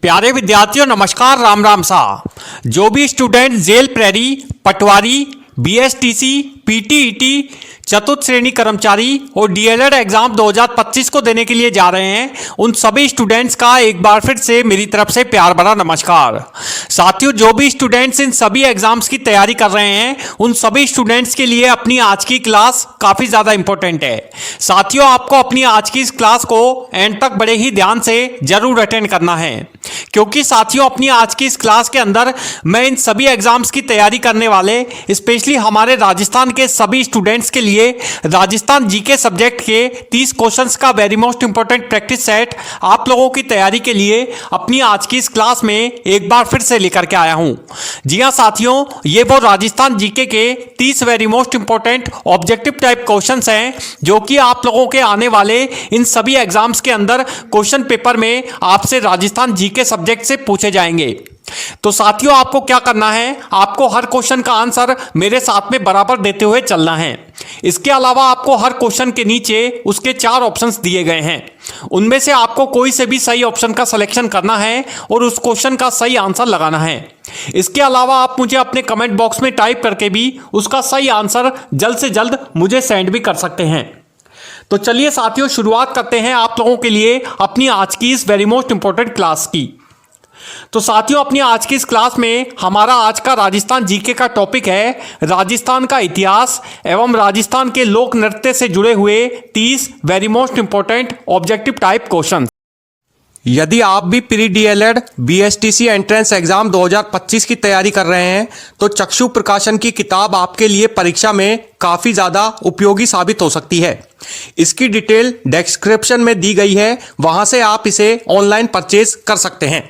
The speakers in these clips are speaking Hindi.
प्यारे विद्यार्थियों नमस्कार, राम राम सा। जो भी स्टूडेंट जेल प्रेरी, पटवारी, बीएसटीसी, पीटीईटी, चतुर्थ श्रेणी कर्मचारी और डीएलएड एग्जाम 2025 को देने के लिए जा रहे हैं, उन सभी स्टूडेंट्स का एक बार फिर से मेरी तरफ से प्यार भरा नमस्कार। साथियों, जो भी स्टूडेंट्स इन सभी एग्जाम्स की तैयारी कर रहे हैं, उन सभी स्टूडेंट्स के लिए अपनी आज की क्लास काफ़ी ज़्यादा इंपॉर्टेंट है। साथियों, आपको अपनी आज की इस क्लास को एंड तक बड़े ही ध्यान से जरूर अटेंड करना है, क्योंकि साथियों अपनी आज की इस क्लास के अंदर मैं इन सभी एग्जाम्स की तैयारी करने वाले स्पेशली हमारे राजस्थान के सभी स्टूडेंट्स के लिए राजस्थान जीके सब्जेक्ट के 30 क्वेश्चंस का very most important practice set आप लोगों की तैयारी के लिए अपनी आज की इस क्लास में एक बार फिर से लेकर के आया हूं। जी हां साथियों, ये वो राजस्थान जीके के 30 very most important objective type questions हैं जो कि आप लोगों के आने वाले इन सभी एग्जाम्स के अंदर क्वेश्चन पेपर में आपसे राजस्थान जीके सब्जेक्ट से पूछे जाएंगे। तो साथियों, आपको क्या करना है, आपको हर क्वेश्चन का आंसर मेरे साथ में बराबर देते हुए चलना है। इसके अलावा आपको हर क्वेश्चन के नीचे उसके 4 ऑप्शंस दिए गए हैं, उनमें से आपको कोई से भी सही ऑप्शन का सिलेक्शन करना है और उस क्वेश्चन का सही आंसर लगाना है। इसके अलावा आप मुझे अपने कमेंट बॉक्स में टाइप करके भी उसका सही आंसर जल्द से जल्द मुझे सेंड भी कर सकते हैं। तो चलिए साथियों, शुरुआत करते हैं आप लोगों के लिए अपनी आज की इस वेरी मोस्ट इंपॉर्टेंट क्लास की। तो साथियों, अपनी आज की इस क्लास में हमारा आज का राजस्थान जीके का टॉपिक है राजस्थान का इतिहास एवं राजस्थान के लोक नृत्य से जुड़े हुए 30 very most important objective type question. यदि आप भी pre DElEd BSTC entrance exam 2025 की तैयारी कर रहे हैं तो चक्षु प्रकाशन की किताब आपके लिए परीक्षा में काफ़ी ज़्यादा उपयोगी साबित हो सकती है। इसकी डिटेल डिस्क्रिप्शन में दी गई है, वहां से आप इसे ऑनलाइन परचेज कर सकते हैं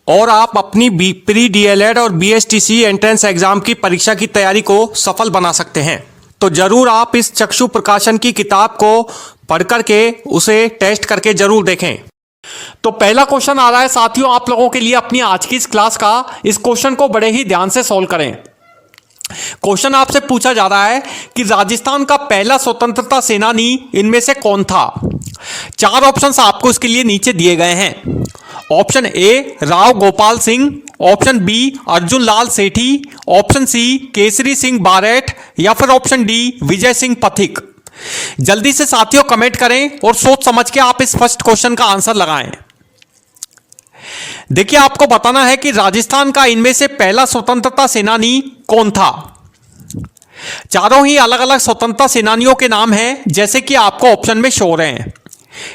और आप अपनी प्री डीएलएड और बीएसटीसी एंट्रेंस एग्जाम की परीक्षा की तैयारी को सफल बना सकते हैं। तो जरूर आप इस चक्षु प्रकाशन की किताब को पढ़ करके उसे टेस्ट करके जरूर देखें। तो पहला क्वेश्चन आ रहा है साथियों आप लोगों के लिए अपनी आज की इस क्लास का। इस क्वेश्चन को बड़े ही ध्यान से सॉल्व करें। क्वेश्चन आपसे पूछा जा रहा है कि राजस्थान का पहला स्वतंत्रता सेनानी इनमें से कौन था। 4 ऑप्शंस आपको इसके लिए नीचे दिए गए हैं। Option A Rao Gopal Singh, option B Arjun Lal Sethi, option C Kesari Singh Barhath या फिर ऑप्शन डी विजय सिंह पथिक। जल्दी से साथियों कमेंट करें और सोच समझ के आप इस फर्स्ट क्वेश्चन का आंसर लगाएं। देखिए, आपको बताना है कि राजस्थान का इनमें से पहला स्वतंत्रता सेनानी कौन था। चारों ही अलग अलग स्वतंत्रता सेनानियों के नाम हैं, जैसे कि आपको ऑप्शन में शो हो रहे हैं।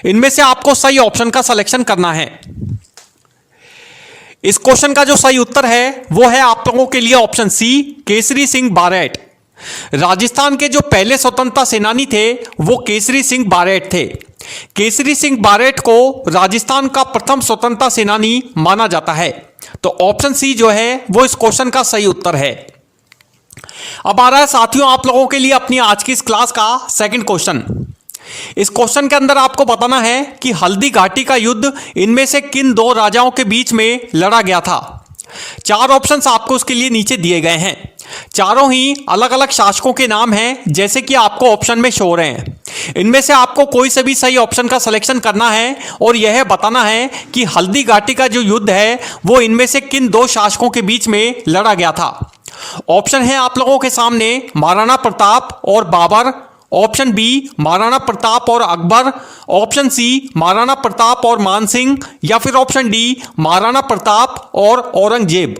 इनमें से आपको सही ऑप्शन का सिलेक्शन करना है। इस क्वेश्चन का जो सही उत्तर है वो है आप लोगों के लिए ऑप्शन सी केसरी सिंह बारेठ। राजस्थान के जो पहले स्वतंत्रता सेनानी थे वो केसरी सिंह बारेठ थे। केसरी सिंह बारेठ को राजस्थान का प्रथम स्वतंत्रता सेनानी माना जाता है। तो ऑप्शन सी जो है वो इस क्वेश्चन का सही उत्तर है। अब आ रहा है साथियों आप लोगों के लिए अपनी आज की इस क्लास का सेकंड क्वेश्चन। इस क्वेश्चन के अंदर आपको बताना है कि हल्दी घाटी का युद्ध इनमें से किन 2 राजाओं के बीच में लड़ा गया था। 4 ऑप्शंस आपको उसके लिए नीचे दिए गए हैं। चारों ही अलग अलग शासकों के नाम हैं, जैसे कि आपको ऑप्शन में शो हो रहे हैं। इनमें से आपको कोई से भी सही ऑप्शन का सिलेक्शन करना है और यह बताना है कि हल्दी घाटी का जो युद्ध है वो इनमें से किन 2 शासकों के बीच में लड़ा गया था। ऑप्शन है आप लोगों के सामने महाराणा प्रताप और बाबर, ऑप्शन बी महाराणा प्रताप और अकबर, ऑप्शन सी महाराणा प्रताप और मानसिंह या फिर ऑप्शन डी महाराणा प्रताप और औरंगजेब।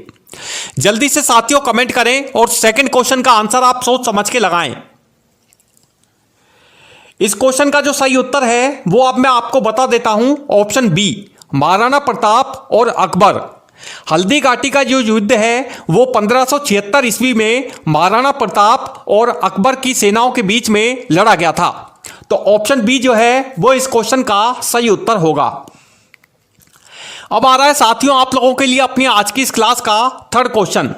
जल्दी से साथियों कमेंट करें और सेकंड क्वेश्चन का आंसर आप सोच समझ के लगाएं। इस क्वेश्चन का जो सही उत्तर है वो अब मैं आपको बता देता हूं, ऑप्शन बी महाराणा प्रताप और अकबर। हल्दी घाटी का जो युद्ध है वो 1576 ईस्वी में महाराणा प्रताप और अकबर की सेनाओं के बीच में लड़ा गया था। तो ऑप्शन बी जो है वो इस क्वेश्चन का सही उत्तर होगा। अब आ रहा है साथियों आप लोगों के लिए अपनी आज की इस क्लास का थर्ड क्वेश्चन।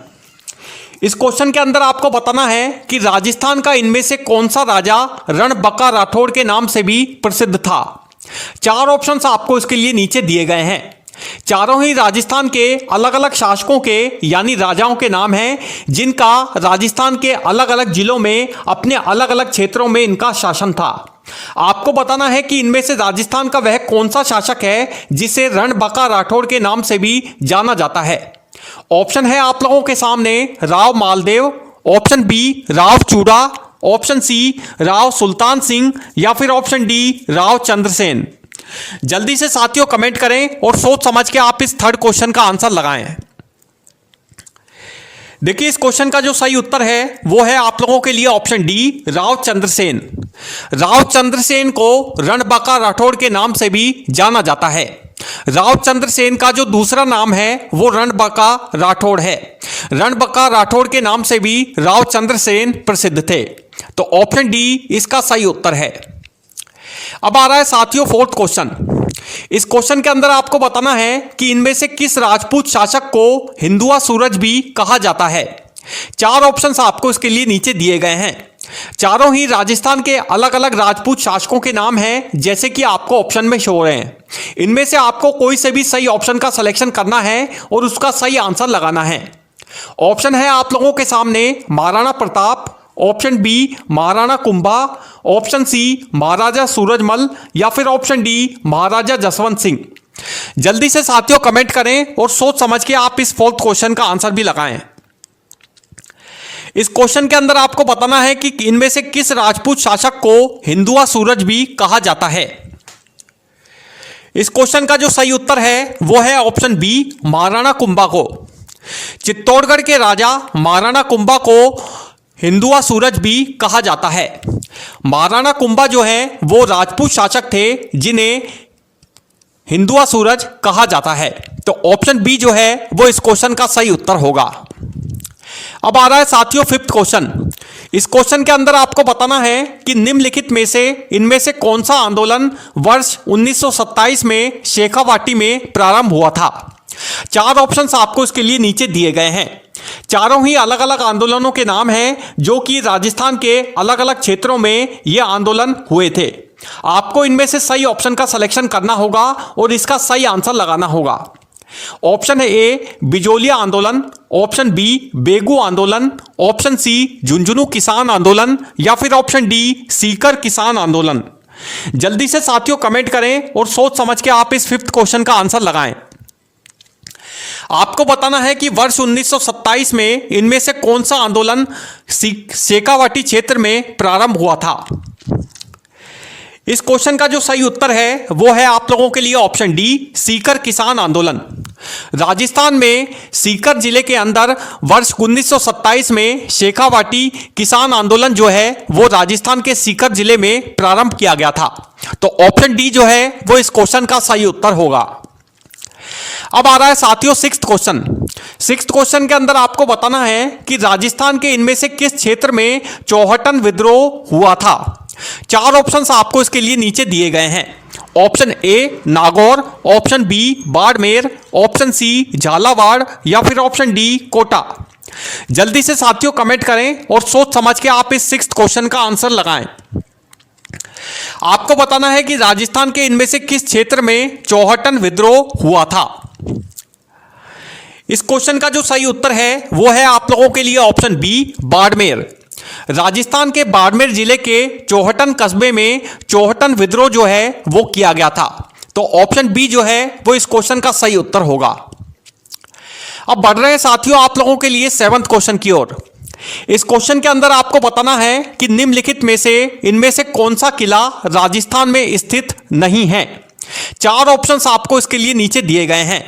इस क्वेश्चन के अंदर आपको बताना है कि राजस्थान का इनमें से कौन सा राजा रणबंका राठौड़ के नाम से भी प्रसिद्ध था। 4 ऑप्शंस आपको इसके लिए नीचे दिए गए हैं। चारों ही राजस्थान के अलग अलग शासकों के यानी राजाओं के नाम हैं, जिनका राजस्थान के अलग अलग जिलों में अपने अलग अलग क्षेत्रों में इनका शासन था। आपको बताना है कि इनमें से राजस्थान का वह कौन सा शासक है जिसे रणबंका राठौड़ के नाम से भी जाना जाता है। ऑप्शन है आप लोगों के सामने राव मालदेव, ऑप्शन बी राव चूड़ा, ऑप्शन सी राव सुल्तान सिंह या फिर ऑप्शन डी राव चंद्रसेन। जल्दी से साथियों कमेंट करें और सोच समझ के आप इस थर्ड क्वेश्चन का आंसर लगाएं। देखिए इस क्वेश्चन का जो सही उत्तर है वो है आप लोगों के लिए ऑप्शन डी राव चंद्रसेन। राव चंद्रसेन को रणबंका राठौड़ के नाम से भी जाना जाता है। राव चंद्रसेन का जो दूसरा नाम है वो रणबंका राठौड़ है। रणबंका राठौड़ के नाम से भी राव चंद्रसेन प्रसिद्ध थे। तो ऑप्शन डी इसका सही उत्तर है। अब आ रहा है साथियों फोर्थ क्वेश्चन। इस क्वेश्चन के अंदर आपको बताना है कि इनमें से किस राजपूत शासक को हिंदुआ सूरज भी कहा जाता है। चार ऑप्शंस आपको इसके लिए नीचे दिए गए हैं। चारों ही राजस्थान के अलग अलग राजपूत शासकों के नाम हैं, जैसे कि आपको ऑप्शन में शो हो रहे हैं। इनमें से आपको कोई से भी सही ऑप्शन का सिलेक्शन करना है और उसका सही आंसर लगाना है। ऑप्शन है आप लोगों के सामने Maharana Pratap, option B Maharana Kumbha, option C Maharaja Surajmal या फिर ऑप्शन डी महाराजा जसवंत सिंह। जल्दी से साथियों कमेंट करें और सोच समझ के आप इस फोर्थ क्वेश्चन का आंसर भी लगाएं। इस क्वेश्चन के अंदर आपको बताना है कि इनमें से किस राजपूत शासक को हिंदुआ सूरज भी कहा जाता है। इस क्वेश्चन का जो सही उत्तर है वो है ऑप्शन बी महाराणा कुंभा को। चित्तौड़गढ़ के राजा महाराणा कुंभा को हिंदुआ सूरज भी कहा जाता है। महाराणा कुंभा जो है वो राजपूत शासक थे जिन्हें हिंदुआ सूरज कहा जाता है। तो ऑप्शन बी जो है वो इस क्वेश्चन का सही उत्तर होगा। अब आ रहा है साथियों फिफ्थ क्वेश्चन। इस क्वेश्चन के अंदर आपको बताना है कि निम्नलिखित में से इनमें से कौन सा आंदोलन वर्ष 1927 में शेखावाटी में प्रारंभ हुआ था। चार ऑप्शंस आपको इसके लिए नीचे दिए गए हैं। चारों ही अलग अलग आंदोलनों के नाम हैं जो कि राजस्थान के अलग अलग क्षेत्रों में ये आंदोलन हुए थे। आपको इनमें से सही ऑप्शन का सिलेक्शन करना होगा और इसका सही आंसर लगाना होगा। ऑप्शन है ए बिजोलिया आंदोलन, ऑप्शन बी बेगू आंदोलन, ऑप्शन सी झुंझुनू किसान आंदोलन या फिर ऑप्शन डी सीकर किसान आंदोलन। जल्दी से साथियों कमेंट करें और सोच समझ के आप इस फिफ्थ क्वेश्चन का आंसर लगाएं। आपको बताना है कि वर्ष 1927 में इनमें से कौन सा आंदोलन शेखावाटी क्षेत्र में प्रारंभ हुआ था। इस क्वेश्चन का जो सही उत्तर है वो है आप लोगों के लिए ऑप्शन डी सीकर किसान आंदोलन। राजस्थान में सीकर जिले के अंदर वर्ष 1927 में शेखावाटी किसान आंदोलन जो है वो राजस्थान के सीकर जिले में प्रारंभ किया गया था। तो ऑप्शन डी जो है वो इस क्वेश्चन का सही उत्तर होगा। अब आ रहा है साथियों सिक्स्थ क्वेश्चन। सिक्स्थ क्वेश्चन के अंदर आपको बताना है कि राजस्थान के इनमें से किस क्षेत्र में चौहटन विद्रोह हुआ था। चार ऑप्शंस आपको इसके लिए नीचे दिए गए हैं। Option A Nagaur, option B Barmer, option C Jhalawar या फिर ऑप्शन डी कोटा। जल्दी से साथियों कमेंट करें और सोच समझ के आप इस सिक्स्थ क्वेश्चन का आंसर लगाएं। आपको बताना है कि राजस्थान के इनमें से किस क्षेत्र में चौहटन विद्रोह हुआ था। इस क्वेश्चन का जो सही उत्तर है वो है आप लोगों के लिए ऑप्शन बी बाड़मेर। राजस्थान के बाड़मेर जिले के चौहटन कस्बे में चौहटन विद्रोह जो है वो किया गया था। तो ऑप्शन बी जो है वो इस क्वेश्चन का सही उत्तर होगा। अब बढ़ रहे हैं साथियों आप लोगों के लिए सेवंथ क्वेश्चन की ओर। इस क्वेश्चन के अंदर आपको बताना है कि निम्नलिखित में से इनमें से कौन सा किला राजस्थान में स्थित नहीं है। चार ऑप्शंस आपको इसके लिए नीचे दिए गए हैं।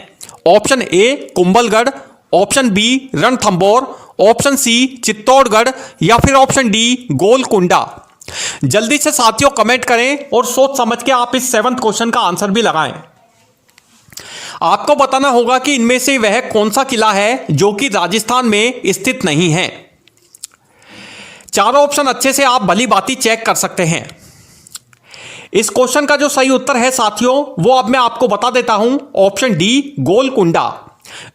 Option A Kumbhalgarh, option B Ranthambore, option C Chittorgarh या फिर ऑप्शन डी गोलकुंडा। जल्दी से साथियों कमेंट करें और सोच समझ के आप इस सेवंथ क्वेश्चन का आंसर भी लगाएं। आपको बताना होगा कि इनमें से वह कौन सा किला है जो कि राजस्थान में स्थित नहीं है। चारों ऑप्शन अच्छे से आप भली भांति चेक कर सकते हैं। इस क्वेश्चन का जो सही उत्तर है साथियों वो अब मैं आपको बता देता हूं। Option D Golconda.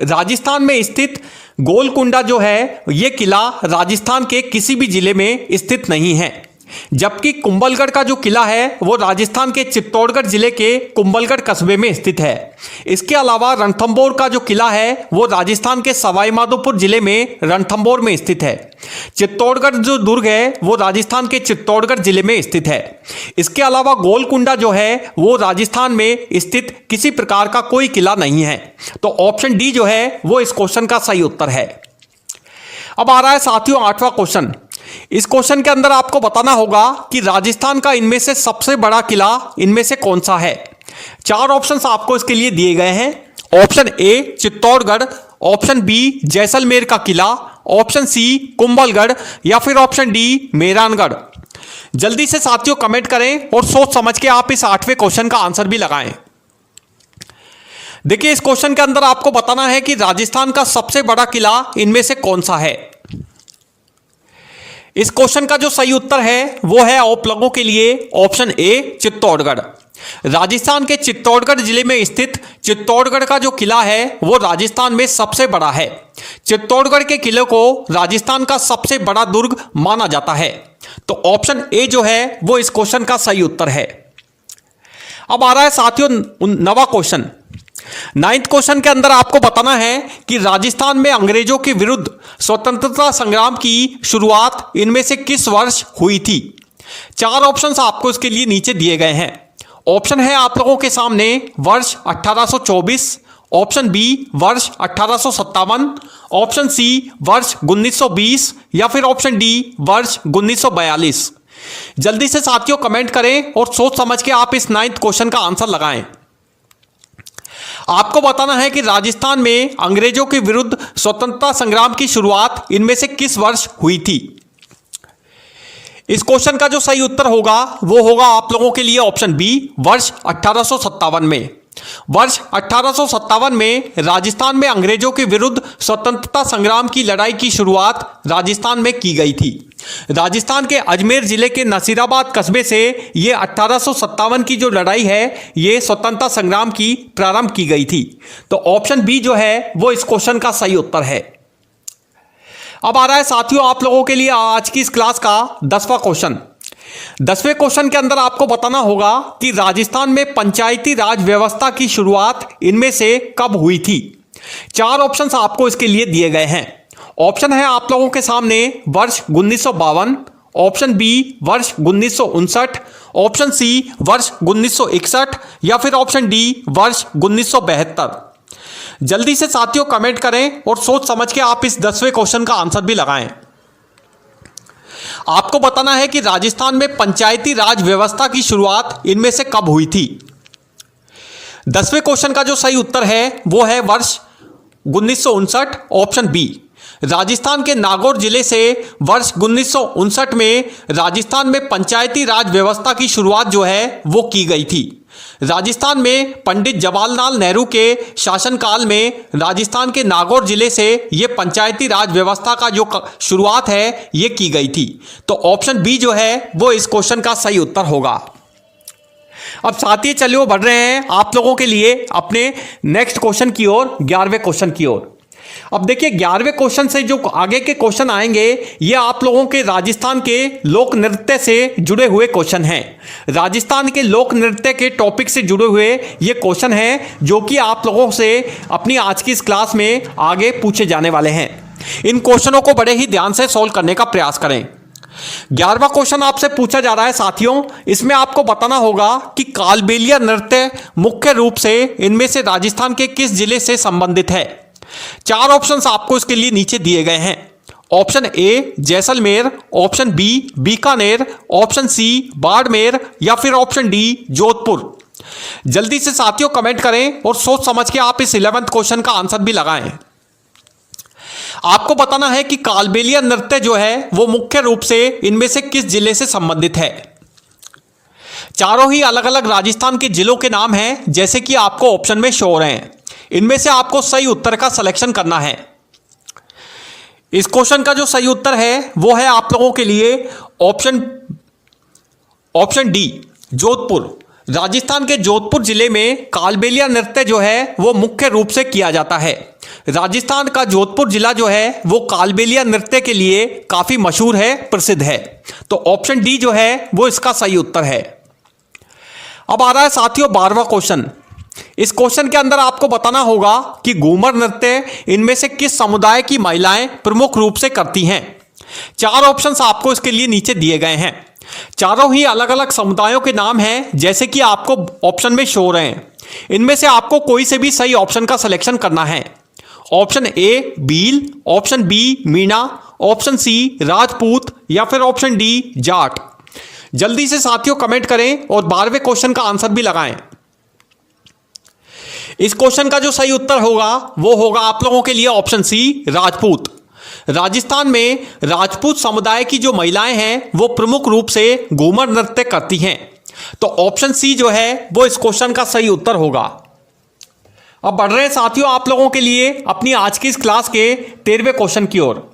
राजस्थान में स्थित गोलकुंडा जो है ये किला राजस्थान के किसी भी जिले में स्थित नहीं है। जबकि कुंभलगढ़ का जो किला है वो राजस्थान के चित्तौड़गढ़ जिले के कुंभलगढ़ कस्बे में स्थित है। इसके अलावा रणथंभौर का जो किला है वो राजस्थान के सवाई माधोपुर जिले में रणथंभौर में स्थित है। चित्तौड़गढ़ जो दुर्ग है वो राजस्थान के चित्तौड़गढ़ जिले में स्थित है। इसके अलावा गोलकुंडा जो है वो राजस्थान में स्थित किसी प्रकार का कोई किला नहीं है। तो ऑप्शन डी जो है वो इस क्वेश्चन का सही उत्तर है। अब आ रहा है साथियों 8वां क्वेश्चन। इस क्वेश्चन के अंदर आपको बताना होगा कि राजस्थान का इनमें से सबसे बड़ा किला इनमें से कौन सा है। 4 ऑप्शंस आपको इसके लिए दिए गए हैं। Option A Chittorgarh, option B Jaisalmer का किला, ऑप्शन सी कुंभलगढ़ या फिर ऑप्शन डी मेहरानगढ़। जल्दी से साथियों कमेंट करें और सोच समझ के आप इस 8वें क्वेश्चन का आंसर भी लगाएं। देखिए इस क्वेश्चन के अंदर आपको बताना है कि राजस्थान का सबसे बड़ा किला इनमें से कौन सा है। इस क्वेश्चन का जो सही उत्तर है वो है आप लोगों के लिए ऑप्शन ए चित्तौड़गढ़। राजस्थान के चित्तौड़गढ़ जिले में स्थित चित्तौड़गढ़ का जो किला है वो राजस्थान में सबसे बड़ा है। चित्तौड़गढ़ के किले को राजस्थान का सबसे बड़ा दुर्ग माना जाता है। तो ऑप्शन ए जो है वो इस क्वेश्चन का सही उत्तर है। अब आ रहा है साथियों 9वां क्वेश्चन। 9th क्वेश्चन के अंदर आपको बताना है कि राजस्थान में अंग्रेजों के विरुद्ध स्वतंत्रता संग्राम की शुरुआत इनमें से किस वर्ष हुई थी। 4 ऑप्शंस आपको इसके लिए नीचे दिए गए हैं। ऑप्शन है आप लोगों के सामने वर्ष 1824, ऑप्शन बी वर्ष 1857, ऑप्शन सी वर्ष 1920 या फिर ऑप्शन डी वर्ष 1942। जल्दी से साथियों कमेंट करें और सोच समझ के आप इस 9th क्वेश्चन का आंसर लगाएं। आपको बताना है कि राजस्थान में अंग्रेजों के विरुद्ध स्वतंत्रता संग्राम की शुरुआत इनमें से किस वर्ष हुई थी। इस क्वेश्चन का जो सही उत्तर होगा वो होगा आप लोगों के लिए ऑप्शन बी वर्ष 1857 में। वर्ष 1857 में राजस्थान में अंग्रेजों के विरुद्ध स्वतंत्रता संग्राम की लड़ाई की शुरुआत राजस्थान में की गई थी। राजस्थान के अजमेर जिले के नसीराबाद कस्बे से ये 1857 की जो लड़ाई है ये स्वतंत्रता संग्राम की प्रारंभ की गई थी। तो ऑप्शन बी जो है वो इस क्वेश्चन का सही उत्तर है। अब आ रहा है साथियों आप लोगों के लिए आज की इस क्लास का 10वां क्वेश्चन। 10वें क्वेश्चन के अंदर आपको बताना होगा कि राजस्थान में पंचायती राज व्यवस्था की शुरुआत इनमें से कब हुई थी। 4 ऑप्शंस आपको इसके लिए दिए गए हैं। ऑप्शन है आप लोगों के सामने वर्ष 1952, ऑप्शन बी वर्ष 1959, ऑप्शन सी वर्ष 1961 या फिर ऑप्शन डी वर्ष 1972। जल्दी से साथियों कमेंट करें और सोच समझ के आप इस 10वें क्वेश्चन का आंसर भी लगाएं। आपको बताना है कि राजस्थान में पंचायती राज व्यवस्था की शुरुआत इनमें से कब हुई थी। 10वें क्वेश्चन का जो सही उत्तर है वो है वर्ष 1959, ऑप्शन बी। राजस्थान के नागौर जिले से वर्ष 1959 में राजस्थान में पंचायती राज व्यवस्था की शुरुआत जो है वो की गई थी। राजस्थान में पंडित जवाहरलाल नेहरू के शासनकाल में राजस्थान के नागौर जिले से ये पंचायती राज व्यवस्था का जो शुरुआत है ये की गई थी। तो ऑप्शन बी जो है वो इस क्वेश्चन का सही उत्तर होगा। अब साथियों चलिए बढ़ रहे हैं आप लोगों के लिए अपने नेक्स्ट क्वेश्चन की ओर, 11वें क्वेश्चन की ओर। अब देखिए 11वें क्वेश्चन से जो आगे के क्वेश्चन आएंगे ये आप लोगों के राजस्थान के लोक नृत्य से जुड़े हुए क्वेश्चन हैं। राजस्थान के लोक नृत्य के टॉपिक से जुड़े हुए ये क्वेश्चन हैं जो कि आप लोगों से अपनी आज की इस क्लास में आगे पूछे जाने वाले हैं। इन क्वेश्चनों को बड़े ही ध्यान से सॉल्व करने का प्रयास करें। 11वां क्वेश्चन आपसे पूछा जा रहा है साथियों, इसमें आपको बताना होगा कि कालबेलिया नृत्य मुख्य रूप से इनमें से राजस्थान के किस जिले से संबंधित है। 4 ऑप्शंस आपको इसके लिए नीचे दिए गए हैं। Option A Jaisalmer, option B Bikaner, option C Barmer या फिर ऑप्शन डी जोधपुर। जल्दी से साथियों कमेंट करें और सोच समझ के आप इस 11th क्वेश्चन का आंसर भी लगाएं। आपको बताना है कि कालबेलिया नृत्य जो है वो मुख्य रूप से इनमें से किस जिले से संबंधित है। चारों ही अलग अलग राजस्थान के जिलों के नाम हैं जैसे कि आपको ऑप्शन में शो हो रहे हैं। इनमें से आपको सही उत्तर का सिलेक्शन करना है। इस क्वेश्चन का जो सही उत्तर है वो है आप लोगों के लिए ऑप्शन डी जोधपुर। राजस्थान के जोधपुर जिले में कालबेलिया नृत्य जो है वो मुख्य रूप से किया जाता है। राजस्थान का जोधपुर जिला जो है वो कालबेलिया नृत्य के लिए काफी मशहूर है, प्रसिद्ध है। तो ऑप्शन डी जो है वो इसका सही उत्तर है। अब आ रहा है साथियों 12वां क्वेश्चन। इस क्वेश्चन के अंदर आपको बताना होगा कि घूमर नृत्य इनमें से किस समुदाय की महिलाएं प्रमुख रूप से करती हैं। 4 ऑप्शंस आपको इसके लिए नीचे दिए गए हैं। चारों ही अलग अलग समुदायों के नाम हैं, जैसे कि आपको ऑप्शन में शो हो रहे हैं। इनमें से आपको कोई से भी सही ऑप्शन का सिलेक्शन करना है। Option A Bhil, option B Meena, option C Rajput या फिर ऑप्शन डी जाट। जल्दी से साथियों कमेंट करें और 12वें क्वेश्चन का आंसर भी लगाएं। इस क्वेश्चन का जो सही उत्तर होगा वो होगा आप लोगों के लिए ऑप्शन सी राजपूत। राजस्थान में राजपूत समुदाय की जो महिलाएं हैं वो प्रमुख रूप से घूमर नृत्य करती हैं। तो ऑप्शन सी जो है वो इस क्वेश्चन का सही उत्तर होगा। अब बढ़ रहे हैं साथियों आप लोगों के लिए अपनी आज की इस क्लास के 13वें क्वेश्चन की ओर।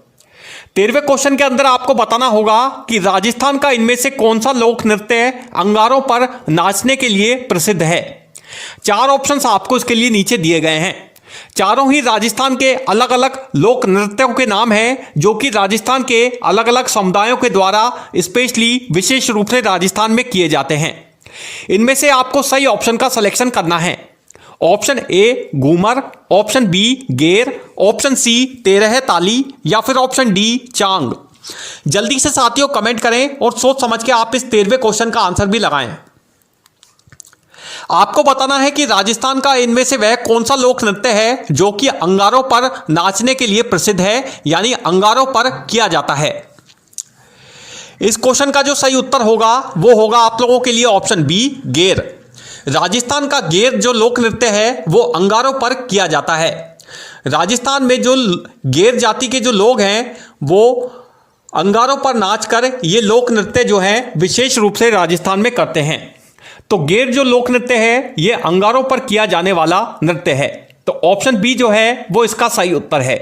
13वें क्वेश्चन के अंदर आपको बताना होगा कि राजस्थान का इनमें से कौन सा लोक नृत्य अंगारों पर नाचने के लिए प्रसिद्ध है। 4 ऑप्शंस आपको इसके लिए नीचे दिए गए हैं। चारों ही राजस्थान के अलग अलग लोक नृत्यों के नाम हैं, जो कि राजस्थान के अलग अलग समुदायों के द्वारा स्पेशली विशेष रूप से राजस्थान में किए जाते हैं। इनमें से आपको सही ऑप्शन का सिलेक्शन करना है। Option A Ghoomar, option B Ger, option C Terah Taali या फिर ऑप्शन डी चांग। जल्दी से साथियों कमेंट करें और सोच समझ के आप इस 13वें क्वेश्चन का आंसर भी लगाएं। आपको बताना है कि राजस्थान का इनमें से वह कौन सा लोक नृत्य है जो कि अंगारों पर नाचने के लिए प्रसिद्ध है, यानी अंगारों पर किया जाता है। इस क्वेश्चन का जो सही उत्तर होगा वो होगा आप लोगों के लिए ऑप्शन बी गेर। राजस्थान का गेर जो लोक नृत्य है वो अंगारों पर किया जाता है। राजस्थान में जो गेर जाति के जो लोग हैं वो अंगारों पर नाचकर ये लोक नृत्य जो है विशेष रूप से राजस्थान में करते हैं। तो गेर जो लोक नृत्य है ये अंगारों पर किया जाने वाला नृत्य है। तो ऑप्शन बी जो है वो इसका सही उत्तर है।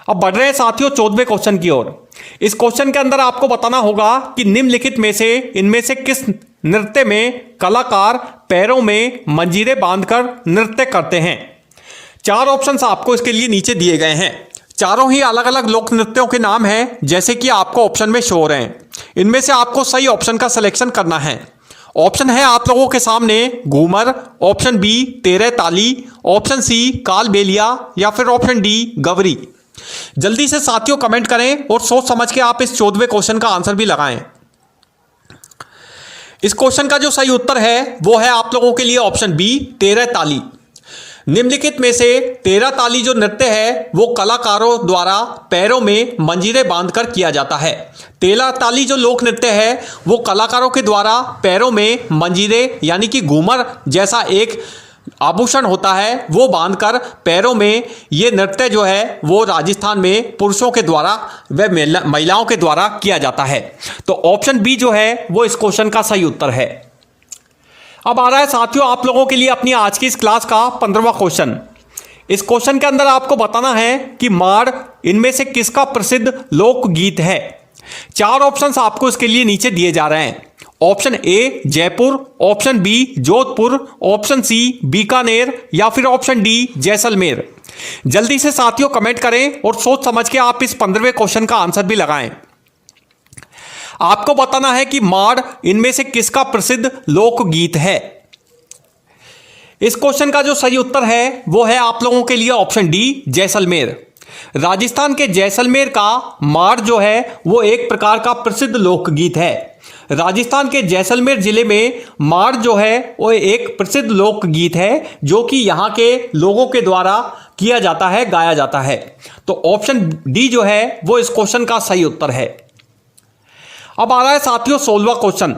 अब बढ़ रहे हैं साथियों 14वें क्वेश्चन की ओर। इस क्वेश्चन के अंदर आपको बताना होगा कि निम्नलिखित में से इनमें से किस नृत्य में कलाकार पैरों में मंजीरें बांधकर नृत्य करते हैं। 4 ऑप्शंस आपको इसके लिए नीचे दिए गए हैं। चारों ही अलग अलग लोक नृत्यों के नाम हैं, जैसे कि आपको ऑप्शन में शो हो रहे हैं। इनमें से आपको सही ऑप्शन का सिलेक्शन करना है। ऑप्शन है आप लोगों के सामने घूमर, ऑप्शन बी तेरह ताली, ऑप्शन सी कालबेलिया या फिर ऑप्शन डी गवरी। जल्दी से साथियों कमेंट करें और सोच समझ के आप इस 14वें क्वेश्चन का आंसर भी लगाएं। इस क्वेश्चन का जो सही उत्तर है वो है आप लोगों के लिए ऑप्शन बी तेरह ताली। निम्नलिखित में से तेरह ताली जो नृत्य है वो कलाकारों द्वारा पैरों में मंजीरें बांधकर किया जाता है। तेरह ताली जो लोक नृत्य है वो कलाकारों के द्वारा पैरों में मंजीरें यानी कि घूमर जैसा एक आभूषण होता है वो बांधकर पैरों में ये नृत्य जो है वो राजस्थान में पुरुषों के द्वारा व महिलाओं के द्वारा किया जाता है। तो ऑप्शन बी जो है वो इस क्वेश्चन का सही उत्तर है। अब आ रहा है साथियों आप लोगों के लिए अपनी आज की इस क्लास का 15वां क्वेश्चन। इस क्वेश्चन के अंदर आपको बताना है कि माड़ इनमें से किसका प्रसिद्ध लोकगीत है। 4 ऑप्शंस आपको इसके लिए नीचे दिए जा रहे हैं। Option A Jaipur, option B Jodhpur, option C Bikaner या फिर ऑप्शन डी जैसलमेर। जल्दी से साथियों कमेंट करें और सोच समझ के आप इस 15वें क्वेश्चन का आंसर भी लगाएं। आपको बताना है कि माड़ इनमें से किसका प्रसिद्ध लोकगीत है। इस क्वेश्चन का जो सही उत्तर है वो है आप लोगों के लिए ऑप्शन डी जैसलमेर। राजस्थान के जैसलमेर का माड़ जो है वो एक प्रकार का प्रसिद्ध लोकगीत है। राजस्थान के जैसलमेर जिले में माड़ जो है वो एक प्रसिद्ध लोकगीत है जो कि यहाँ के लोगों के द्वारा किया जाता है, गाया जाता है। तो ऑप्शन डी जो है वो इस क्वेश्चन का सही उत्तर है। अब आ रहा है साथियों 16वां क्वेश्चन।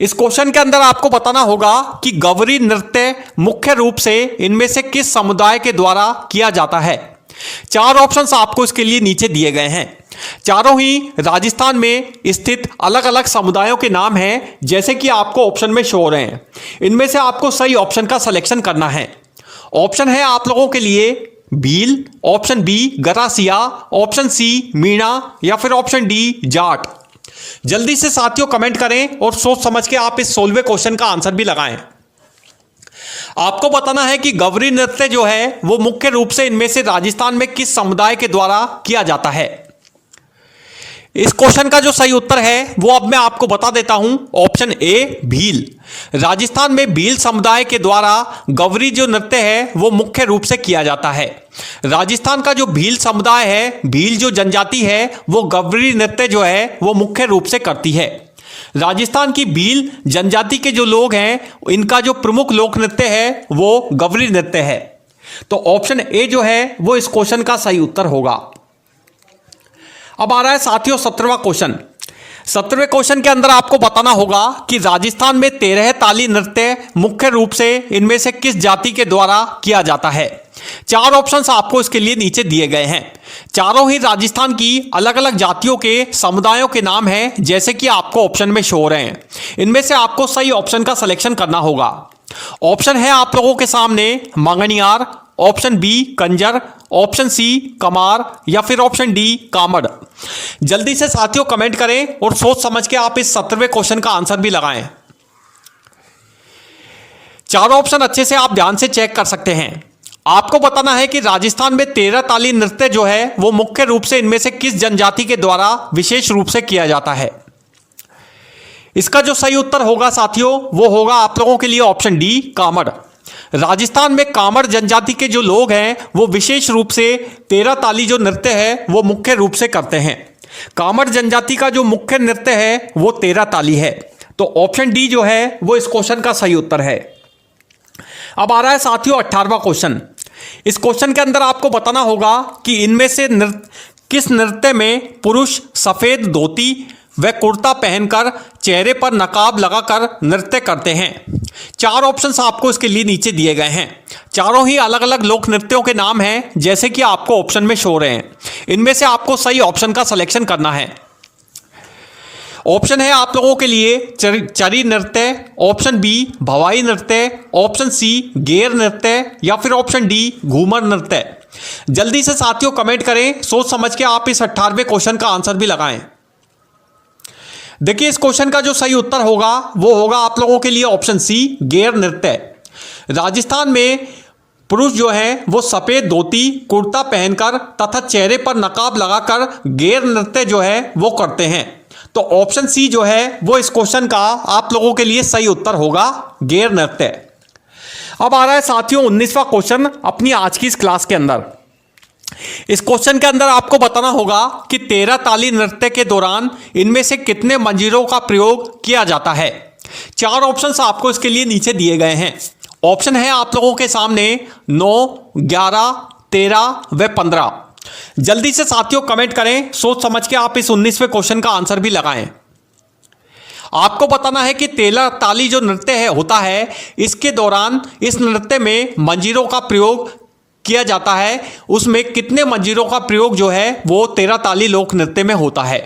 इस क्वेश्चन के अंदर आपको बताना होगा कि गवरी नृत्य मुख्य रूप से इनमें से किस समुदाय के द्वारा किया जाता है। 4 ऑप्शंस आपको इसके लिए नीचे दिए गए हैं। चारों ही राजस्थान में स्थित अलग अलग समुदायों के नाम हैं, जैसे कि आपको ऑप्शन में शो हो रहे हैं। इनमें से आपको सही ऑप्शन का सिलेक्शन करना है। ऑप्शन है आप लोगों के लिए Bhil, option B Garasia, option C Meena या फिर ऑप्शन डी जाट। जल्दी से साथियों कमेंट करें और सोच समझ के आप इस 16वें क्वेश्चन का आंसर भी लगाएं। आपको बताना है कि गवरी नृत्य जो है वो मुख्य रूप से इनमें से राजस्थान में किस समुदाय के द्वारा किया जाता है। इस क्वेश्चन का जो सही उत्तर है वो अब मैं आपको बता देता हूं। Option A Bhil. राजस्थान में भील समुदाय के द्वारा गवरी जो नृत्य है वो मुख्य रूप से किया जाता है। राजस्थान का जो भील समुदाय है, भील जो जनजाति है, वो गवरी नृत्य जो है वो मुख्य रूप से करती है। राजस्थान की भील जनजाति के जो लोग हैं इनका जो प्रमुख लोक नृत्य है वो गवरी नृत्य है। तो ऑप्शन ए जो है वो इस क्वेश्चन का सही उत्तर होगा। अब आ रहा है साथियों 17वां क्वेश्चन। 17वें क्वेश्चन के अंदर आपको बताना होगा कि राजस्थान में 13 ताली नृत्य मुख्य रूप से इनमें से किस जाति के द्वारा किया जाता है। 4 ऑप्शंस आपको इसके लिए नीचे दिए गए हैं। चारों ही राजस्थान की अलग अलग जातियों के समुदायों के नाम हैं, जैसे कि आपको ऑप्शन में शो हो रहे हैं। इनमें से आपको सही ऑप्शन का सिलेक्शन करना होगा। ऑप्शन है आप लोगों के सामने Manganiyar, option B Kanjar, option C Kamar या फिर ऑप्शन डी कामड़। जल्दी से साथियों कमेंट करें और सोच समझ के आप इस 17वें क्वेश्चन का आंसर भी लगाएं। चारों ऑप्शन अच्छे से आप ध्यान से चेक कर सकते हैं। आपको बताना है कि राजस्थान में 13 ताली नृत्य जो है वो मुख्य रूप से इनमें से किस जनजाति के द्वारा विशेष रूप से किया जाता है। इसका जो सही उत्तर होगा साथियों वो होगा आप लोगों के लिए ऑप्शन डी कामड़। राजस्थान में कामड़ जनजाति के जो लोग हैं वो विशेष रूप से 13 ताली जो नृत्य है वो मुख्य रूप से करते हैं। कामड़ जनजाति का जो मुख्य नृत्य है वो 13 ताली है। तो ऑप्शन डी जो है वो इस क्वेश्चन का सही उत्तर है। अब आ रहा है साथियों 18वां क्वेश्चन। इस क्वेश्चन के अंदर आपको बताना होगा कि इनमें से किस नृत्य में पुरुष सफेद धोती व कुर्ता पहनकर चेहरे पर नकाब लगाकर नृत्य करते हैं। 4 ऑप्शंस आपको इसके लिए नीचे दिए गए हैं। चारों ही अलग अलग लोक नृत्यों के नाम हैं, जैसे कि आपको ऑप्शन में शो हो रहे हैं। इनमें से आपको सही ऑप्शन का सिलेक्शन करना है। ऑप्शन है आप लोगों के लिए चरी नृत्य, ऑप्शन बी भवाई नृत्य, ऑप्शन सी गेर नृत्य या फिर ऑप्शन डी घूमर नृत्य। जल्दी से साथियों कमेंट करें, सोच समझ के आप इस 18वें क्वेश्चन का आंसर भी लगाएं। देखिए इस क्वेश्चन का जो सही उत्तर होगा वो होगा आप लोगों के लिए ऑप्शन सी गेर नृत्य। राजस्थान में पुरुष जो है वो सफेद धोती कुर्ता पहनकर तथा चेहरे पर नकाब लगाकर गेर नृत्य जो है वो करते हैं। तो ऑप्शन सी जो है वो इस क्वेश्चन का आप लोगों के लिए सही उत्तर होगा गेर नृत्य। अब आ रहा है साथियों 19वां क्वेश्चन अपनी आज की इस क्लास के अंदर। इस क्वेश्चन के अंदर आपको बताना होगा कि 13 ताली नृत्य के दौरान इनमें से कितने मंजीरों का प्रयोग किया जाता है। 4 ऑप्शंस आपको इसके लिए नीचे दिए गए हैं। ऑप्शन है आप लोगों के सामने 9, 11, 13 व 15। जल्दी से साथियों कमेंट करें, सोच समझ के आप इस 19वें क्वेश्चन का आंसर भी लगाएं। आपको बताना है कि 13 ताली जो नृत्य है होता है, इसके दौरान इस नृत्य में मंजीरों का प्रयोग किया जाता है। उसमें कितने मंजीरों का प्रयोग जो है वो 13 ताली लोक नृत्य में होता है।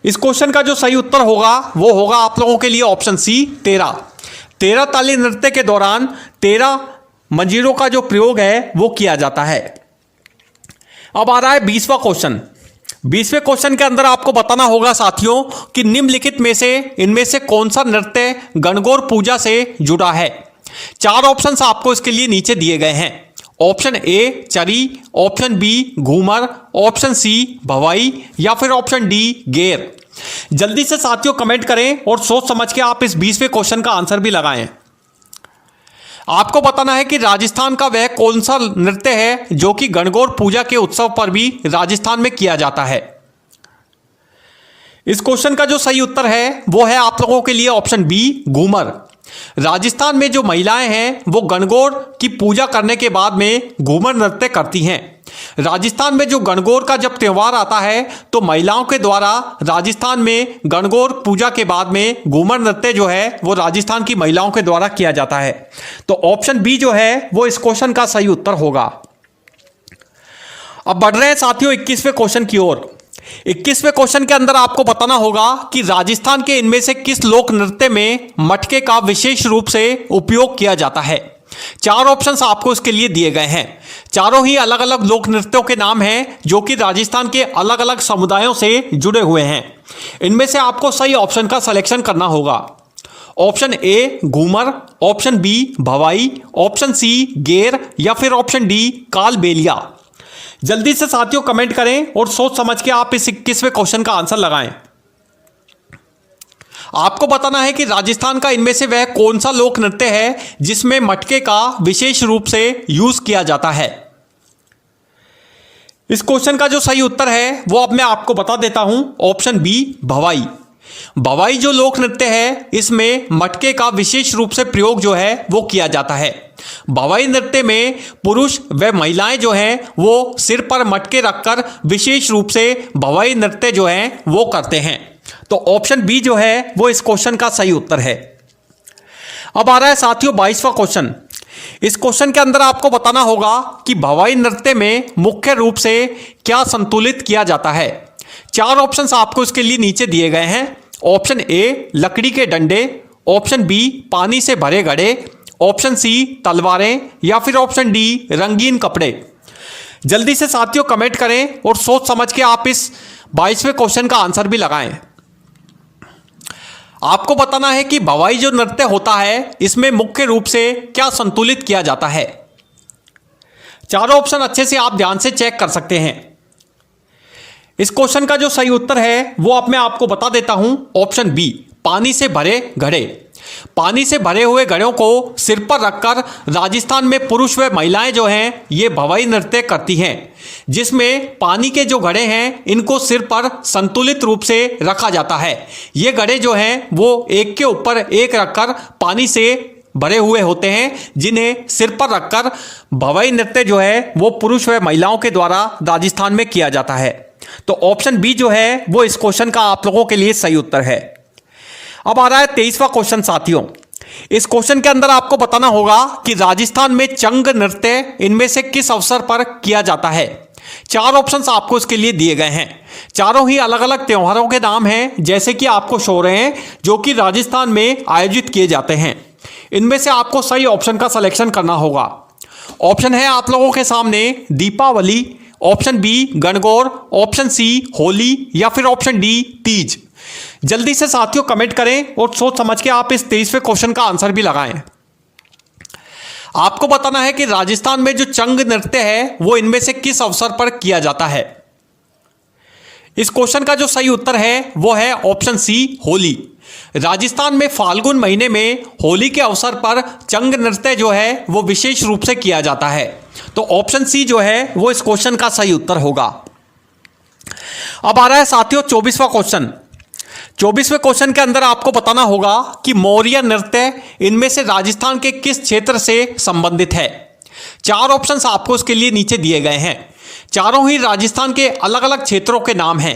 इस क्वेश्चन का जो सही उत्तर होगा वो होगा आप लोगों के लिए ऑप्शन सी 13। 13 ताली नृत्य के दौरान 13 मंजीरों का जो प्रयोग है वो किया जाता है। अब आ रहा है 20वां क्वेश्चन। 20वें क्वेश्चन के अंदर आपको बताना होगा साथियों कि निम्नलिखित में से इनमें से कौन सा नृत्य गणगौर पूजा से जुड़ा है। 4 ऑप्शंस आपको इसके लिए नीचे दिए गए हैं। Option A Chari, option B Ghoomar, option C Bhavai या फिर ऑप्शन डी गेर। जल्दी से साथियों कमेंट करें और सोच समझ के आप इस 20वें क्वेश्चन का आंसर भी लगाएं। आपको बताना है कि राजस्थान का वह कौन सा नृत्य है जो कि गणगौर पूजा के उत्सव पर भी राजस्थान में किया जाता है। इस क्वेश्चन का जो सही उत्तर है वो है आप लोगों के लिए ऑप्शन बी घूमर। राजस्थान में जो महिलाएं हैं वो गणगौर की पूजा करने के बाद में घूमर नृत्य करती हैं। राजस्थान में जो गणगौर का जब त्यौहार आता है तो महिलाओं के द्वारा राजस्थान में गणगौर पूजा के बाद में घूमर नृत्य जो है वो राजस्थान की महिलाओं के द्वारा किया जाता है। तो ऑप्शन बी जो है वो इस क्वेश्चन का सही उत्तर होगा। अब बढ़ रहे हैं साथियों 21वें क्वेश्चन की ओर। 21वें क्वेश्चन के अंदर आपको बताना होगा कि राजस्थान के इनमें से किस लोक नृत्य में मटके का विशेष रूप से उपयोग किया जाता है। चार ऑप्शंस आपको इसके लिए दिए गए हैं। चारों ही अलग अलग लोक नृत्यों के नाम हैं जो कि राजस्थान के अलग अलग समुदायों से जुड़े हुए हैं। इनमें से आपको सही ऑप्शन का सिलेक्शन करना होगा। Option A Ghoomar, option B Bhavai, option C Ger या फिर ऑप्शन डी कालबेलिया। जल्दी से साथियों कमेंट करें और सोच समझ के आप इस 21वें क्वेश्चन का आंसर लगाएं। आपको बताना है कि राजस्थान का इनमें से वह कौन सा लोक नृत्य है जिसमें मटके का विशेष रूप से यूज किया जाता है। इस क्वेश्चन का जो सही उत्तर है वो अब मैं आपको बता देता हूं। ऑप्शन बी भवाई। भवाई जो लोक नृत्य है इसमें मटके का विशेष रूप से प्रयोग जो है वो किया जाता है। भवाई नृत्य में पुरुष व महिलाएं जो हैं वो सिर पर मटके रखकर विशेष रूप से भवाई नृत्य जो है वो करते हैं। तो ऑप्शन बी जो है वो इस क्वेश्चन का सही उत्तर है। अब आ रहा है साथियों 22वां क्वेश्चन। इस क्वेश्चन के अंदर आपको बताना होगा कि भवाई नृत्य में मुख्य रूप से क्या संतुलित किया जाता है। चार ऑप्शंस आपको इसके लिए नीचे दिए गए हैं। ऑप्शन ए लकड़ी के डंडे, ऑप्शन बी पानी से भरे घड़े, ऑप्शन सी तलवारें या फिर ऑप्शन डी रंगीन कपड़े। जल्दी से साथियों कमेंट करें और सोच समझ के आप इस 22वें क्वेश्चन का आंसर भी लगाएं। आपको बताना है कि भवाई जो नृत्य होता है इसमें मुख्य रूप से क्या संतुलित किया जाता है। चारों ऑप्शन अच्छे से आप ध्यान से चेक कर सकते हैं। इस क्वेश्चन का जो सही उत्तर है वो अब मैं आपको बता देता हूं। ऑप्शन बी पानी से भरे घड़े। पानी से भरे हुए घड़ों को सिर पर रखकर राजस्थान में पुरुष व महिलाएं जो हैं ये भवाई नृत्य करती हैं, जिसमें पानी के जो घड़े हैं इनको सिर पर संतुलित रूप से रखा जाता है। ये घड़े जो हैं वो एक के ऊपर एक रखकर पानी से भरे हुए होते हैं, जिन्हें सिर पर रखकर भवाई नृत्य जो है वो पुरुष व महिलाओं के द्वारा राजस्थान में किया जाता है। तो ऑप्शन बी जो है वो इस क्वेश्चन का आप लोगों के लिए सही उत्तर है। अब आ रहा है 23वां क्वेश्चन साथियों। इस क्वेश्चन के अंदर आपको बताना होगा कि राजस्थान में चंग नृत्य इनमें से किस अवसर पर किया जाता है। चार ऑप्शंस आपको इसके लिए दिए गए हैं। चारों ही अलग अलग त्योहारों के नाम हैं जैसे कि आपको शो हो रहे हैं, जो कि राजस्थान में आयोजित किए जाते हैं। इनमें से आपको सही ऑप्शन का सिलेक्शन करना होगा। ऑप्शन है आप लोगों के सामने Deepawali, option B Gangaur, option C Holi या फिर ऑप्शन डी तीज। जल्दी से साथियों कमेंट करें और सोच समझ के आप इस 23वें क्वेश्चन का आंसर भी लगाएं। आपको बताना है कि राजस्थान में जो चंग नृत्य है वो इनमें से किस अवसर पर किया जाता है। इस क्वेश्चन का जो सही उत्तर है वो है ऑप्शन सी होली। राजस्थान में फाल्गुन महीने में होली के अवसर पर चंग नृत्य जो है वो विशेष रूप से किया जाता है। तो ऑप्शन सी जो है वो इस क्वेश्चन का सही उत्तर होगा। अब आ रहा है साथियों 24वां क्वेश्चन। 24वें क्वेश्चन के अंदर आपको बताना होगा कि मौर्य नृत्य इनमें से राजस्थान के किस क्षेत्र से संबंधित है। चार ऑप्शंस आपको इसके लिए नीचे दिए गए हैं। चारों ही राजस्थान के अलग अलग क्षेत्रों के नाम हैं।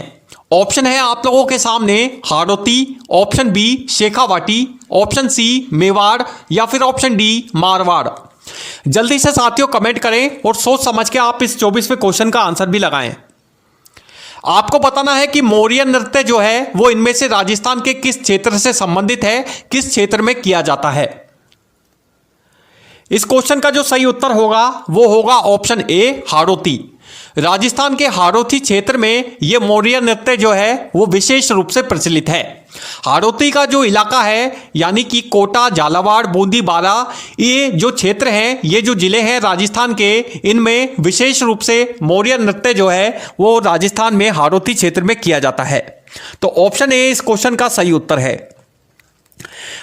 ऑप्शन है आप लोगों के सामने Hadoti, option B Shekhawati, option C Mewar या फिर ऑप्शन डी मारवाड़। जल्दी से साथियों कमेंट करें और सोच समझ के आप इस 24वें क्वेश्चन का आंसर भी लगाएं। आपको बताना है कि मौर्य नृत्य जो है वो इनमें से राजस्थान के किस क्षेत्र से संबंधित है, किस क्षेत्र में किया जाता है। इस क्वेश्चन का जो सही उत्तर होगा वो होगा ऑप्शन ए हाड़ौती। राजस्थान के हाड़ौती क्षेत्र में यह मौर्य नृत्य जो है वो विशेष रूप से प्रचलित है। हाड़ौती का जो इलाका है यानी कि कोटा, झालावाड़, बूंदी, बारा, ये जो क्षेत्र हैं, ये जो जिले हैं राजस्थान के, इनमें विशेष रूप से मौर्य नृत्य जो है वो राजस्थान में हाड़ौती क्षेत्र में किया जाता है। तो ऑप्शन ए इस क्वेश्चन का सही उत्तर है।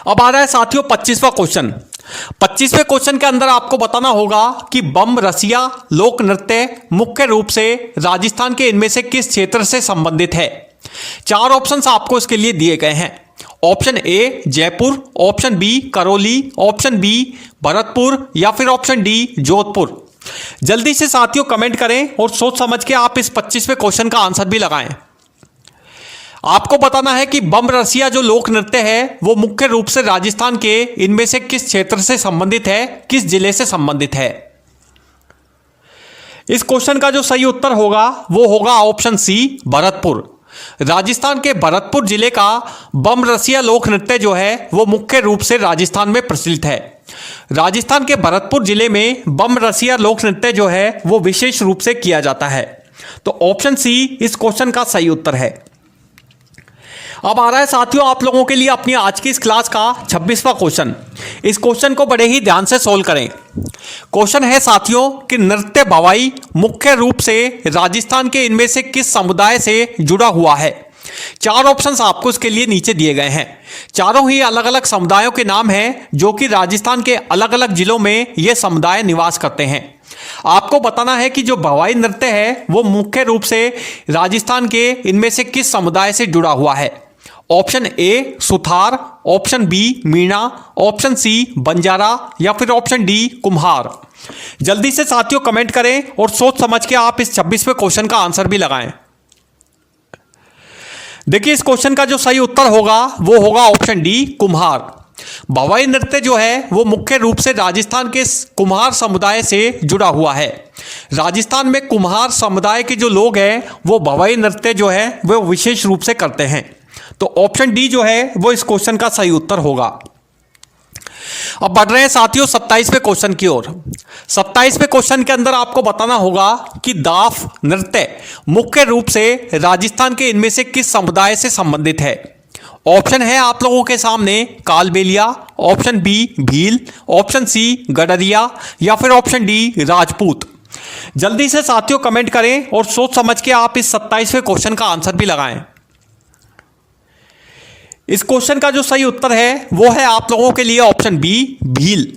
अब आ रहा है साथियों 25वां क्वेश्चन। 25वें क्वेश्चन के अंदर आपको बताना होगा कि बम रसिया लोक नृत्य मुख्य रूप से राजस्थान के इनमें से किस क्षेत्र से संबंधित है। चार ऑप्शंस आपको इसके लिए दिए गए हैं। Option A Jaipur, option B Karauli, option B Bharatpur या फिर ऑप्शन डी जोधपुर। जल्दी से साथियों कमेंट करें और सोच समझ के आप इस 25वें क्वेश्चन का आंसर भी लगाएं। आपको बताना है कि बम रसिया जो लोक नृत्य है वो मुख्य रूप से राजस्थान के इनमें से किस क्षेत्र से संबंधित है, किस जिले से संबंधित है। इस क्वेश्चन का जो सही उत्तर होगा वो होगा ऑप्शन सी भरतपुर। राजस्थान के भरतपुर जिले का बम रसिया लोक नृत्य जो है वो मुख्य रूप से राजस्थान में प्रचलित है। राजस्थान के भरतपुर जिले में बम रसिया लोक नृत्य जो है वो विशेष रूप से किया जाता है। तो ऑप्शन सी इस क्वेश्चन का सही उत्तर है। अब आ रहा है साथियों आप लोगों के लिए अपनी आज की इस क्लास का 26वां क्वेश्चन। इस क्वेश्चन को बड़े ही ध्यान से सोल्व करें। क्वेश्चन है साथियों कि नृत्य भवाई मुख्य रूप से राजस्थान के इनमें से किस समुदाय से जुड़ा हुआ है। चार ऑप्शंस आपको इसके लिए नीचे दिए गए हैं। चारों ही अलग अलग समुदायों के नाम हैं जो कि राजस्थान के अलग अलग जिलों में ये समुदाय निवास करते हैं। आपको बताना है कि जो भवाई नृत्य है वो मुख्य रूप से राजस्थान के इनमें से किस समुदाय से जुड़ा हुआ है। Option A Suthar, option B Meena, option C Banjara या फिर ऑप्शन डी कुम्हार। जल्दी से साथियों कमेंट करें और सोच समझ के आप इस 26वें क्वेश्चन का आंसर भी लगाएं। देखिए इस क्वेश्चन का जो सही उत्तर होगा वो होगा ऑप्शन डी कुम्हार। भवाई नृत्य जो है वो मुख्य रूप से राजस्थान के कुम्हार समुदाय से जुड़ा हुआ है। राजस्थान में कुम्हार समुदाय के जो लोग हैं वो भवाई नृत्य जो है वो विशेष रूप से करते हैं। तो ऑप्शन डी जो है वो इस क्वेश्चन का सही उत्तर होगा। अब बढ़ रहे हैं साथियों 27वें क्वेश्चन की ओर। 27वें क्वेश्चन के अंदर आपको बताना होगा कि दाफ नृत्य मुख्य रूप से राजस्थान के इनमें से किस समुदाय से संबंधित है। ऑप्शन है आप लोगों के सामने Kalbeliya, option B Bhil, option C Gadariya या फिर ऑप्शन डी राजपूत। जल्दी से साथियों कमेंट करें और सोच समझ के आप इस 27वें क्वेश्चन का आंसर भी लगाएं। इस क्वेश्चन का जो सही उत्तर है वो है आप लोगों के लिए ऑप्शन बी भील।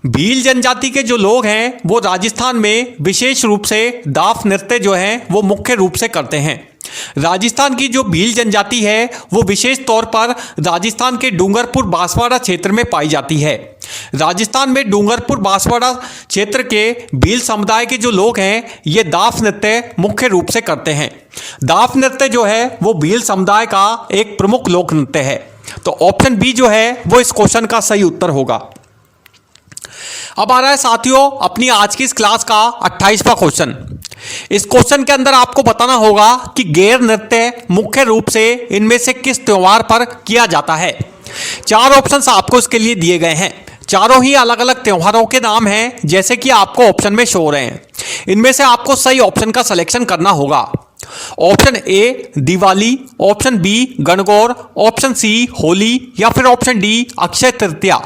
भील जनजाति के जो लोग हैं वो राजस्थान में विशेष रूप से दाफ नृत्य जो है वो मुख्य रूप से करते हैं। राजस्थान की जो भील जनजाति है वो विशेष तौर पर राजस्थान के डूंगरपुर बांसवाड़ा क्षेत्र में पाई जाती है। राजस्थान में डूंगरपुर बांसवाड़ा क्षेत्र के भील समुदाय के जो लोग हैं ये दाफ नृत्य मुख्य रूप से करते हैं। दाफ नृत्य जो है वो भील समुदाय का एक प्रमुख लोक नृत्य है। तो ऑप्शन बी जो है वो इस क्वेश्चन का सही उत्तर होगा। अब आ रहा है साथियों अपनी आज की इस क्लास का 28वां क्वेश्चन। इस क्वेश्चन के अंदर आपको बताना होगा कि गैर नृत्य मुख्य रूप से इनमें से किस त्योहार पर किया जाता है। चार ऑप्शंस आपको इसके लिए दिए गए हैं। चारों ही अलग अलग त्योहारों के नाम हैं जैसे कि आपको ऑप्शन में शो हो रहे हैं। इनमें से आपको सही ऑप्शन का सिलेक्शन करना होगा। Option A Diwali, option B Gangaur, option C Holi या फिर ऑप्शन डी अक्षय तृतीया।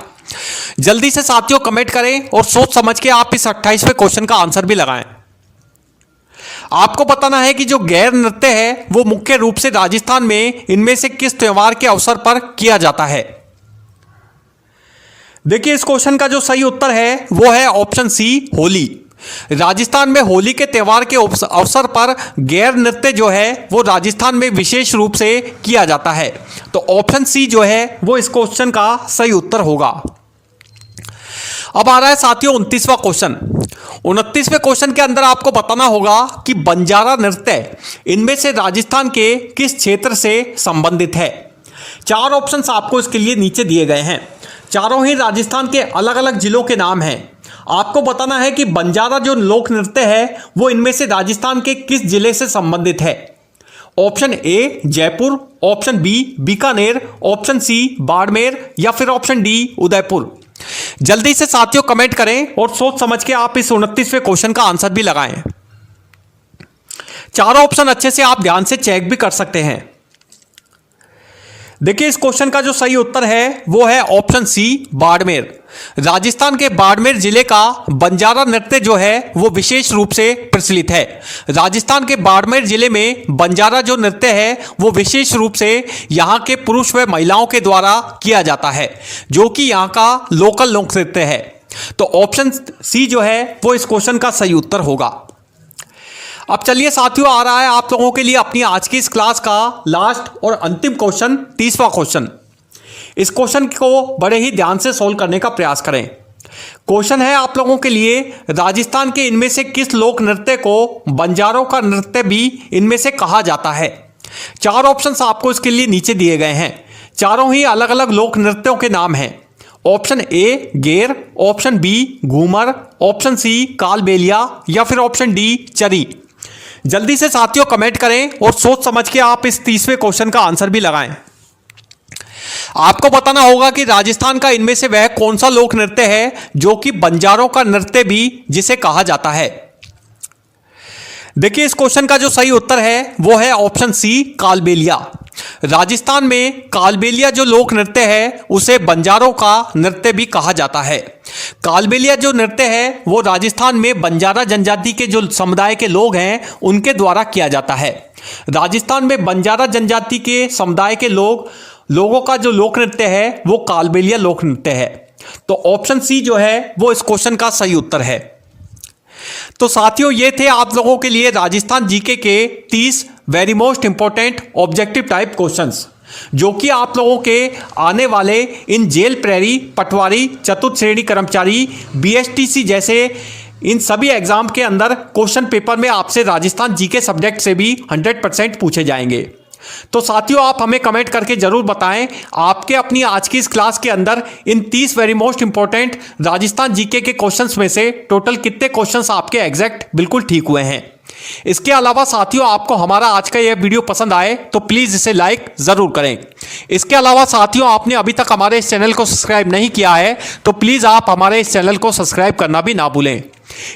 जल्दी से साथियों कमेंट करें और सोच समझ के आप इस 28वें क्वेश्चन का आंसर भी लगाएं। आपको बताना है कि जो गैर नृत्य है वो मुख्य रूप से राजस्थान में इनमें से किस त्योहार के अवसर पर किया जाता है। देखिए इस क्वेश्चन का जो सही उत्तर है वो है ऑप्शन सी होली। राजस्थान में होली के त्योहार के अवसर पर गैर नृत्य जो है वो राजस्थान में विशेष रूप से किया जाता है। तो ऑप्शन सी जो है वो इस क्वेश्चन का सही उत्तर होगा। अब आ रहा है साथियों 29वां क्वेश्चन। 29वें क्वेश्चन के अंदर आपको बताना होगा कि बंजारा नृत्य इनमें से राजस्थान के किस क्षेत्र से संबंधित है। चार ऑप्शंस आपको इसके लिए नीचे दिए गए हैं। चारों ही राजस्थान के अलग अलग जिलों के नाम हैं। आपको बताना है कि बंजारा जो लोक नृत्य है वो इनमें से राजस्थान के किस जिले से संबंधित है। Option A Jaipur, option B Bikaner, option C Barmer या फिर ऑप्शन डी उदयपुर। जल्दी से साथियों कमेंट करें और सोच समझ के आप इस 29वें क्वेश्चन का आंसर भी लगाएं। चारों ऑप्शन अच्छे से आप ध्यान से चेक भी कर सकते हैं। देखिए इस क्वेश्चन का जो सही उत्तर है वो है ऑप्शन सी बाड़मेर। राजस्थान के बाड़मेर जिले का बंजारा नृत्य जो है वो विशेष रूप से प्रचलित है। राजस्थान के बाड़मेर जिले में बंजारा जो नृत्य है वो विशेष रूप से यहाँ के पुरुष व महिलाओं के द्वारा किया जाता है जो कि यहाँ का लोकल लोक नृत्य है। तो ऑप्शन सी जो है वो इस क्वेश्चन का सही उत्तर होगा। अब चलिए साथियों आ रहा है आप लोगों के लिए अपनी आज की इस क्लास का लास्ट और अंतिम क्वेश्चन 30वां क्वेश्चन। इस क्वेश्चन को बड़े ही ध्यान से सोल्व करने का प्रयास करें। क्वेश्चन है आप लोगों के लिए राजस्थान के इनमें से किस लोक नृत्य को बंजारों का नृत्य भी इनमें से कहा जाता है। चार ऑप्शंस आपको इसके लिए नीचे दिए गए हैं। चारों ही अलग अलग लोक नृत्यों के नाम हैं। Option A Ger, option B Ghoomar, option C Kalbelia या फिर ऑप्शन डी चरी। जल्दी से साथियों कमेंट करें और सोच समझ के आप इस 30वें क्वेश्चन का आंसर भी लगाएं। आपको बताना होगा कि राजस्थान का इनमें से वह कौन सा लोक नृत्य है जो कि बंजारों का नृत्य भी जिसे कहा जाता है। देखिए इस क्वेश्चन का जो सही उत्तर है वो है ऑप्शन सी, कालबेलिया। राजस्थान में कालबेलिया जो लोक नृत्य है उसे बंजारों का नृत्य भी कहा जाता है। कालबेलिया जो नृत्य है वो राजस्थान में बंजारा जनजाति के जो समुदाय के लोग हैं उनके द्वारा किया जाता है। राजस्थान में बंजारा जनजाति के समुदाय के लोगों का जो लोक नृत्य है वो कालबेलिया लोक नृत्य है। तो ऑप्शन सी जो है वो इस क्वेश्चन का सही उत्तर है। तो साथियों ये थे आप लोगों के लिए राजस्थान जीके के 30 very most important objective type questions, जो कि आप लोगों के आने वाले इन जेल प्रहरी, पटवारी, चतुर्थ श्रेणी कर्मचारी, बीएसटीसी जैसे इन सभी एग्जाम के अंदर क्वेश्चन पेपर में आपसे राजस्थान जीके सब्जेक्ट से भी 100% पूछे जाएंगे। तो साथियों आप हमें कमेंट करके जरूर बताएं आपके अपनी आज की इस क्लास के अंदर इन 30 very most important Rajasthan GK के क्वेश्चंस में से टोटल कितने क्वेश्चंस आपके एग्जैक्ट बिल्कुल ठीक हुए हैं। इसके अलावा साथियों आपको हमारा आज का यह वीडियो पसंद आए तो प्लीज इसे लाइक जरूर करें। इसके अलावा साथियों आपने अभी तक हमारे इस चैनल को सब्सक्राइब नहीं किया है तो प्लीज आप हमारे इस चैनल को सब्सक्राइब करना भी ना भूलें।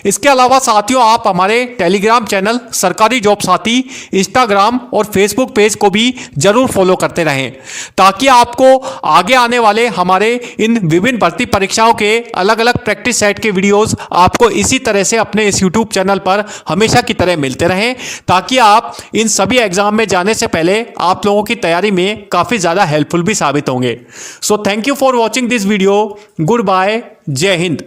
इसके अलावा साथियों आप हमारे टेलीग्राम चैनल सरकारी जॉब साथी, इंस्टाग्राम और फेसबुक पेज को भी जरूर फॉलो करते रहें ताकि आपको आगे आने वाले हमारे इन विभिन्न भर्ती परीक्षाओं के अलग अलग प्रैक्टिस सेट के वीडियोस आपको इसी तरह से अपने इस यूट्यूब चैनल पर हमेशा की तरह मिलते रहें, ताकि आप इन सभी एग्जाम में जाने से पहले आप लोगों की तैयारी में काफ़ी ज़्यादा हेल्पफुल भी साबित होंगे। So thank you for watching this video. Goodbye, Jai Hind.